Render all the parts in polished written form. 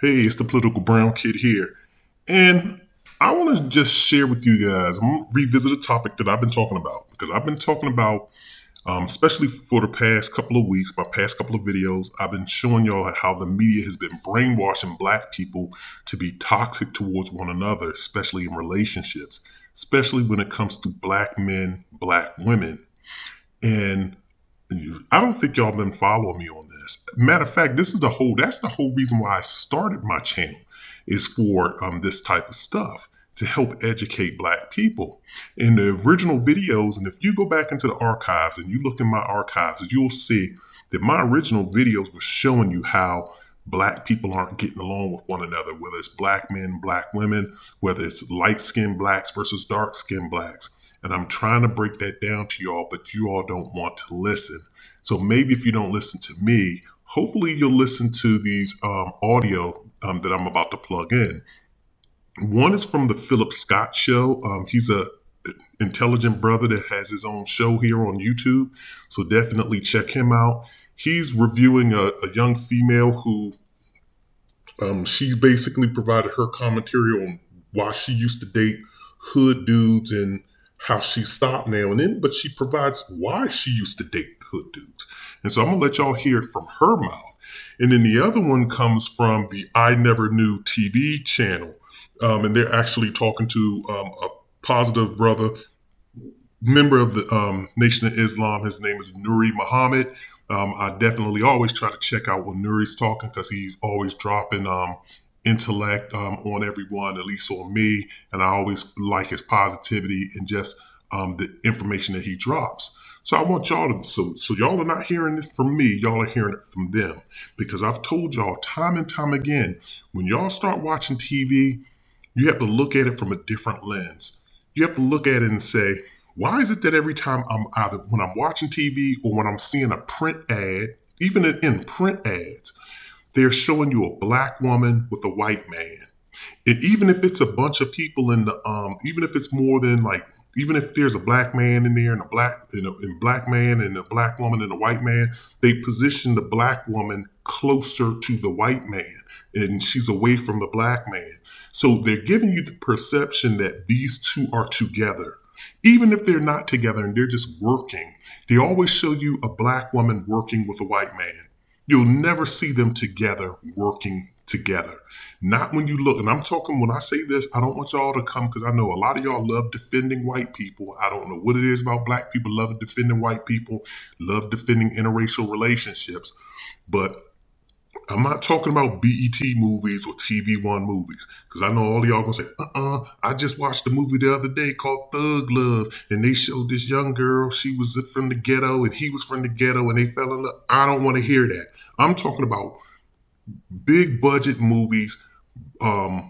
Hey, it's the political brown kid here. And I want to just share with you guys, I'm going to revisit a topic that I've been talking about because I've been talking about, especially for the past couple of weeks, my past couple of videos, I've been showing y'all how the media has been brainwashing black people to be toxic towards one another, especially in relationships, especially when it comes to black men, black women. And I don't think y'all been following me on this. Matter of fact, that's the whole reason why I started my channel is for this type of stuff to help educate black people. In the original videos, and if you go back into the archives and you look in my archives, you'll see that my original videos were showing you how black people aren't getting along with one another, whether it's black men, black women, whether it's light-skinned blacks versus dark-skinned blacks. And I'm trying to break that down to y'all, but you all don't want to listen. So maybe if you don't listen to me, hopefully you'll listen to these audio that I'm about to plug in. One is from the Philip Scott show. He's a intelligent brother that has his own show here on YouTube. So definitely check him out. He's reviewing a young female who she basically provided her commentary on why she used to date hood dudes and how she stopped now and then, but she provides why she used to date hood dudes. And so I'm gonna let y'all hear it from her mouth. And then the other one comes from the I Never Knew TV channel. And they're actually talking to a positive brother, member of the Nation of Islam. His name is Nuri Muhammad. I definitely always try to check out when Nuri's talking because he's always dropping intellect on everyone, at least on me. And I always like his positivity and just the information that he drops. So I want y'all to, so y'all are not hearing this from me, y'all are hearing it from them. Because I've told y'all time and time again, when y'all start watching TV, you have to look at it from a different lens. You have to look at it and say, why is it that every time I'm either when I'm watching TV or when I'm seeing a print ad, even in print ads, they're showing you a black woman with a white man. And even if it's a bunch of people in the, even if it's more than like, even if there's a black man in there and a black man and a black woman and a white man, they position the black woman closer to the white man and she's away from the black man. So they're giving you the perception that these two are together. Even if they're not together and they're just working, they always show you a black woman working with a white man. You'll never see them together working together. Not when you look, and I'm talking when I say this, I don't want y'all to come because I know a lot of y'all love defending white people. I don't know what it is about black people love defending white people, love defending interracial relationships, but I'm not talking about BET movies or TV One movies, because I know all of y'all gonna say, I just watched a movie the other day called Thug Love, and they showed this young girl, she was from the ghetto, and he was from the ghetto, and they fell in love. I don't want to hear that. I'm talking about big budget movies,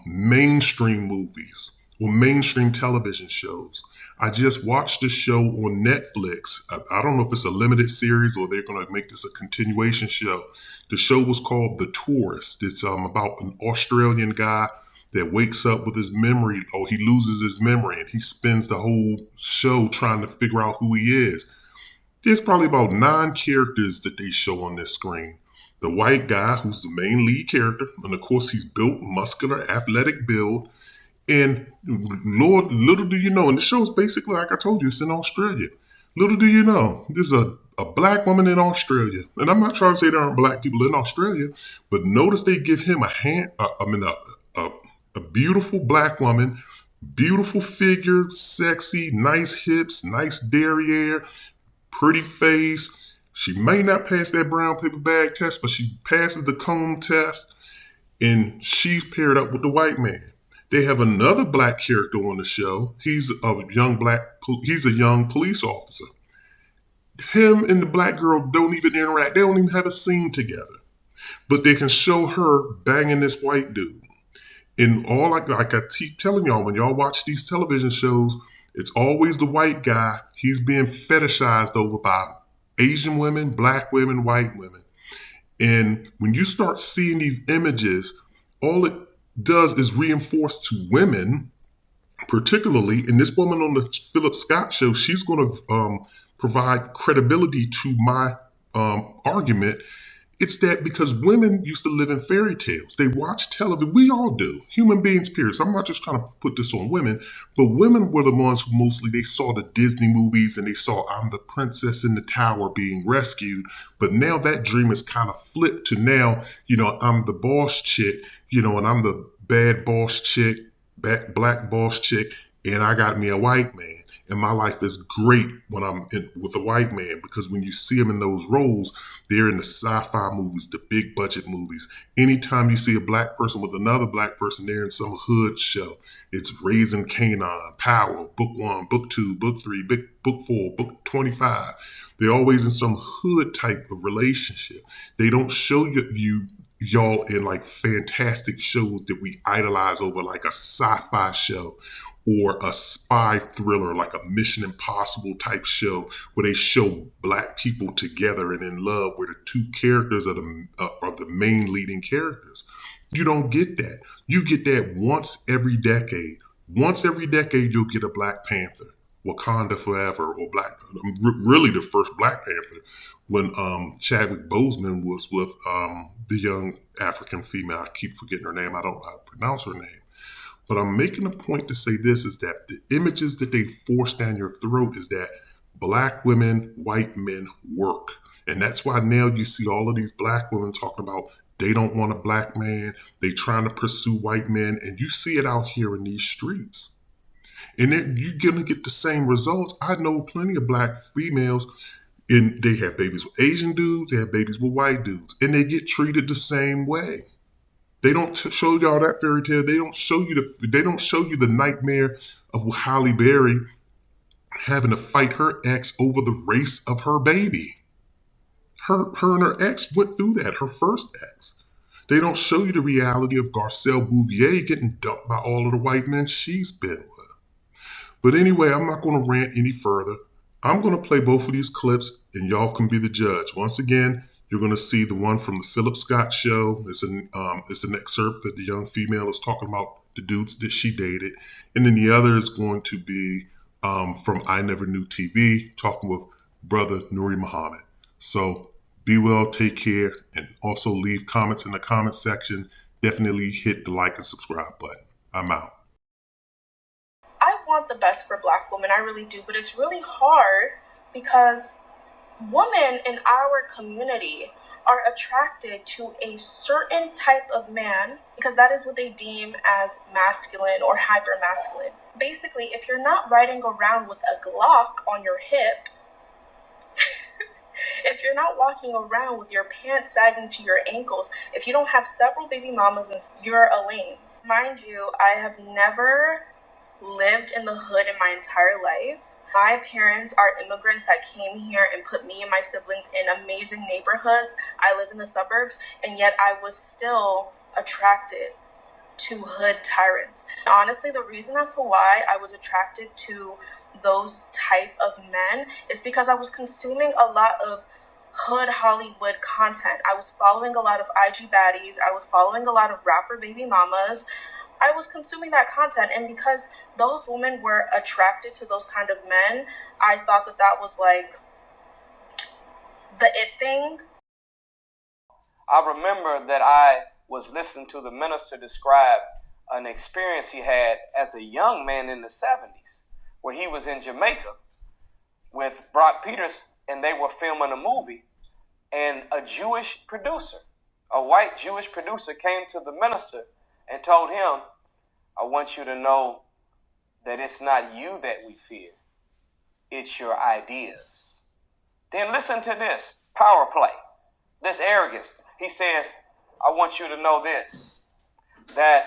mainstream movies, or mainstream television shows. I just watched this show on Netflix. I don't know if it's a limited series or they're going to make this a continuation show. The show was called The Tourist. It's about an Australian guy that wakes up with his memory, or he loses his memory, and he spends the whole show trying to figure out who he is. There's probably about 9 characters that they show on this screen. The white guy, who's the main lead character, and of course he's built, muscular, athletic build. And Lord, little do you know, and the show's basically, like I told you, it's in Australia. Little do you know, there's a black woman in Australia. And I'm not trying to say there aren't black people in Australia, but notice they give him a beautiful black woman, beautiful figure, sexy, nice hips, nice derriere, pretty face. She may not pass that brown paper bag test, but she passes the comb test, and she's paired up with the white man. They have another black character on the show. He's a young police officer. Him and the black girl don't even interact. They don't even have a scene together. But they can show her banging this white dude. And all like I keep telling y'all, when y'all watch these television shows, it's always the white guy. He's being fetishized over by Asian women, black women, white women. And when you start seeing these images, all it does is reinforce to women, particularly, and this woman on the Philip Scott show, she's going to provide credibility to my argument, It's that because women used to live in fairy tales. They watch television. We all do. Human beings, period. So I'm not just trying to put this on women, but women were the ones who mostly they saw the Disney movies and they saw I'm the princess in the tower being rescued. But now that dream is kind of flipped to now, I'm the boss chick, and I'm the bad boss chick, black boss chick, and I got me a white man. And my life is great when I'm with a white man because when you see them in those roles, they're in the sci-fi movies, the big budget movies. Anytime you see a black person with another black person, they're in some hood show. It's Raising Kanan, Power, Book 1, Book 2, Book 3, Book 4, Book 25. They're always in some hood type of relationship. They don't show y'all in like fantastic shows that we idolize over like a sci-fi show or a spy thriller like a Mission Impossible type show where they show black people together and in love where the two characters are the main leading characters. You don't get that. You get that once every decade. Once every decade, you'll get a Black Panther, Wakanda Forever, or really the first Black Panther when Chadwick Boseman was with the young African female. I keep forgetting her name. I don't know how to pronounce her name. But I'm making a point to say this is that the images that they force down your throat is that black women, white men work. And that's why now you see all of these black women talking about they don't want a black man, they trying to pursue white men, and you see it out here in these streets. And then you're gonna get the same results. I know plenty of black females and they have babies with Asian dudes, they have babies with white dudes, and they get treated the same way. They don't show y'all that fairy tale. They don't show you the nightmare of Halle Berry having to fight her ex over the race of her baby. Her and her ex went through that. Her first ex. They don't show you the reality of Garcelle Bouvier getting dumped by all of the white men she's been with. But anyway, I'm not going to rant any further. I'm going to play both of these clips and y'all can be the judge. Once again, you're going to see the one from the Philip Scott show. It's an excerpt that the young female is talking about the dudes that she dated. And then the other is going to be from I Never Knew TV, talking with brother Nuri Muhammad. So be well, take care, and also leave comments in the comment section. Definitely hit the like and subscribe button. I'm out. I want the best for black women, I really do, but it's really hard because women in our community are attracted to a certain type of man because that is what they deem as masculine or hyper masculine. Basically, if you're not riding around with a Glock on your hip, if you're not walking around with your pants sagging to your ankles, if you don't have several baby mamas, you're a lame. Mind you, I have never lived in the hood in my entire life. My parents are immigrants that came here and put me and my siblings in amazing neighborhoods. I live in the suburbs, and yet I was still attracted to hood tyrants. Honestly, the reason as to why I was attracted to those type of men is because I was consuming a lot of hood Hollywood content. I was following a lot of IG baddies. I was following a lot of rapper baby mamas. I was consuming that content, and because those women were attracted to those kind of men, I thought that that was like the it thing. I remember that I was listening to the minister describe an experience he had as a young man in the 70s, where he was in Jamaica with Brock Peters, and they were filming a movie, and a Jewish producer, a white Jewish producer, came to the minister and told him, I want you to know that it's not you that we fear, it's your ideas. Then listen to this power play, this arrogance. He says, I want you to know this, that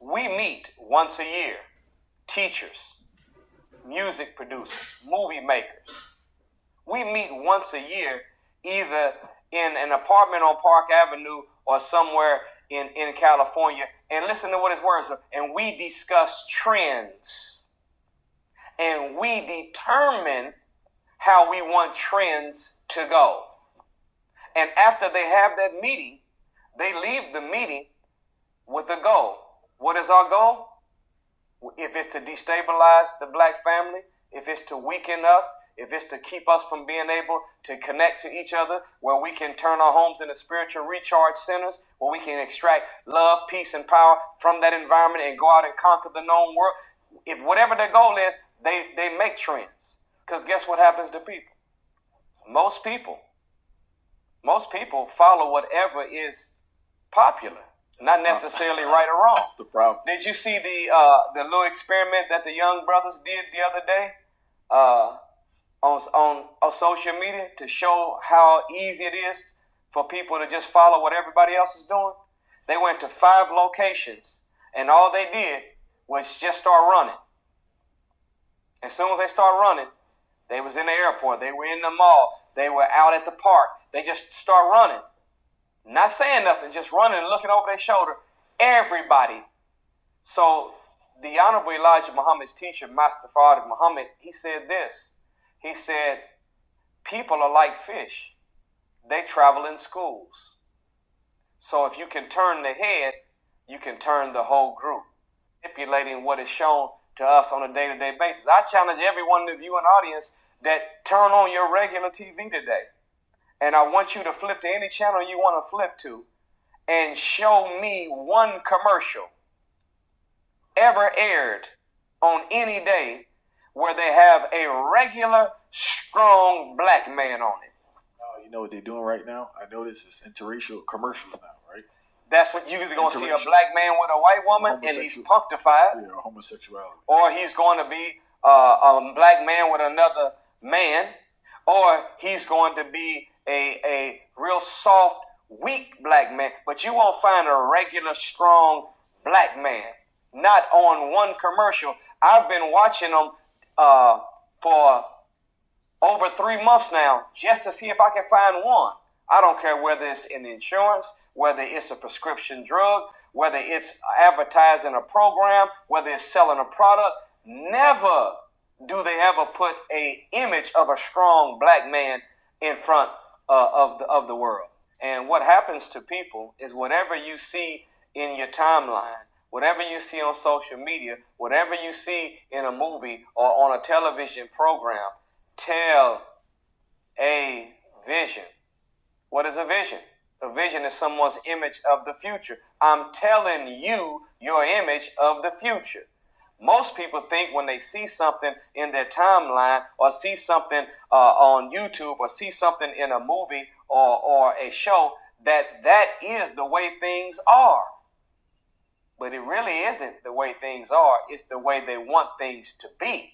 we meet once a year, teachers, music producers, movie makers. We meet once a year, either in an apartment on Park Avenue or somewhere in California, and listen to what his words are. And we discuss trends, and we determine how we want trends to go. And after they have that meeting, they leave the meeting with a goal. What is our goal? If it's to destabilize the black family, if it's to weaken us, if it's to keep us from being able to connect to each other, where we can turn our homes into spiritual recharge centers, where we can extract love, peace, and power from that environment and go out and conquer the known world. If whatever their goal is, they make trends. Because guess what happens to people? Most people follow whatever is popular, not necessarily right or wrong. That's the problem. Did you see the little experiment that the young brothers did the other day on social media to show how easy it is for people to just follow what everybody else is doing? They went to 5 locations, and all they did was just start running. As soon as they start running, they was in the airport, they were in the mall, they were out at the park. They just start running. Not saying nothing, just running and looking over their shoulder. Everybody. So the Honorable Elijah Muhammad's teacher, Master Fard Muhammad, he said this. He said, people are like fish. They travel in schools. So if you can turn the head, you can turn the whole group. Manipulating what is shown to us on a day-to-day basis. I challenge every one of you in the audience that turn on your regular TV today. And I want you to flip to any channel you want to flip to and show me one commercial ever aired on any day where they have a regular, strong black man on it. You know what they're doing right now? I notice it's interracial commercials now, right? That's what you're either going to see a black man with a white woman and he's punctified. Yeah, homosexuality. Or he's going to be a black man with another man. Or he's going to be a real soft, weak black man. But you won't find a regular, strong black man. Not on one commercial. I've been watching them for over 3 months now just to see if I can find one. I don't care whether it's in insurance, whether it's a prescription drug, whether it's advertising a program, whether it's selling a product. Never do they ever put an image of a strong black man in front of the world. And what happens to people is whatever you see in your timeline, whatever you see on social media, whatever you see in a movie or on a television program, tell a vision. What is a vision? A vision is someone's image of the future. I'm telling you your image of the future. Most people think when they see something in their timeline or see something on YouTube or see something in a movie or a show that is the way things are. But it really isn't the way things are. It's the way they want things to be.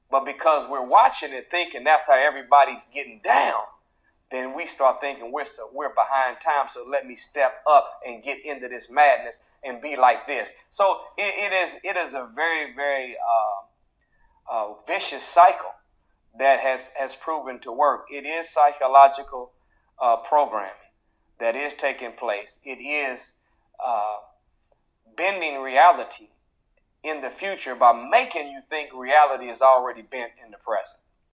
But because we're watching it thinking that's how everybody's getting down, then we start thinking we're behind time, so let me step up and get into this madness and be like this. So it is a very, very vicious cycle that has proven to work. It is psychological programming that is taking place. It is bending reality in the future by making you think reality is already bent in the present.